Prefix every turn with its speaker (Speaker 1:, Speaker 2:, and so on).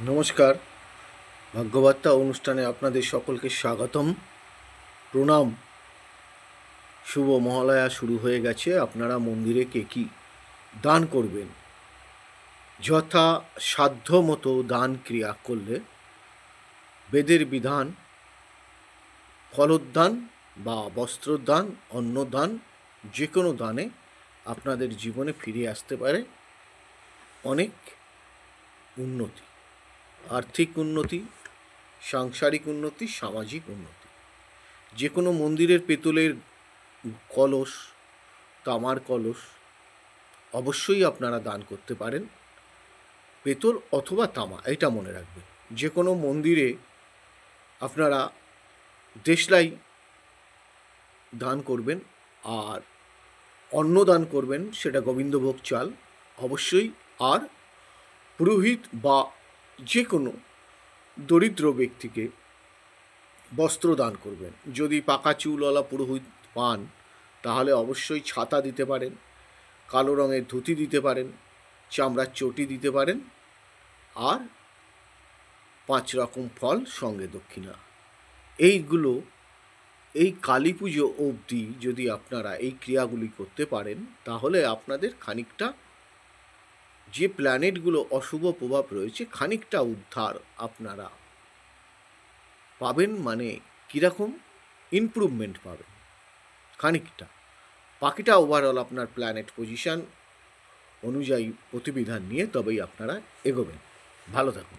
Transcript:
Speaker 1: নমস্কার। ভাগ্যবার্তা অনুষ্ঠানে আপনাদের সকলকে স্বাগতম, প্রণাম। শুভ মহালয়া শুরু হয়ে গেছে। আপনারা মন্দিরে কে কী দান করবেন, যথা সাধ্য মতো দান ক্রিয়া করলে বেদের বিধান ফলোদ্দান বা বস্ত্রদান, অন্নদান, যে কোনো দানে আপনাদের জীবনে ফিরে আসতে পারে অনেক উন্নতি, আর্থিক উন্নতি, সাংসারিক উন্নতি, সামাজিক উন্নতি। যে কোনো মন্দিরের পেতলের কলস, তামার কলস অবশ্যই আপনারা দান করতে পারেন, পেতল অথবা তামা, এটা মনে রাখবেন। যে কোনো মন্দিরে আপনারা দেশলাই দান করবেন, আর অন্ন দান করবেন, সেটা গোবিন্দভোগ চাল অবশ্যই। আর পুরোহিত বা যে কোনো দরিদ্র ব্যক্তিকে বস্ত্র দান করবেন। যদি পাকা চুলওয়ালা পুরোহিত পান তাহলে অবশ্যই ছাতা দিতে পারেন, কালো রঙের ধুতি দিতে পারেন, চামড়ার চটি দিতে পারেন, আর 5 রকম ফল সঙ্গে দক্ষিণা। এইগুলো এই কালী পুজো অবধি যদি আপনারা এই ক্রিয়াগুলি করতে পারেন তাহলে আপনাদের খানিকটা যে প্ল্যানেটগুলো অশুভ প্রভাব রয়েছে খানিকটা উদ্ধার আপনারা পাবেন। মানে কীরকম ইমপ্রুভমেন্ট পাবেন খানিকটা। বাকিটা ওভারঅল আপনার প্ল্যানেট পজিশন অনুযায়ী প্রতিবিধান নিয়ে তবেই আপনারা এগোবেন। ভালো থাকুন।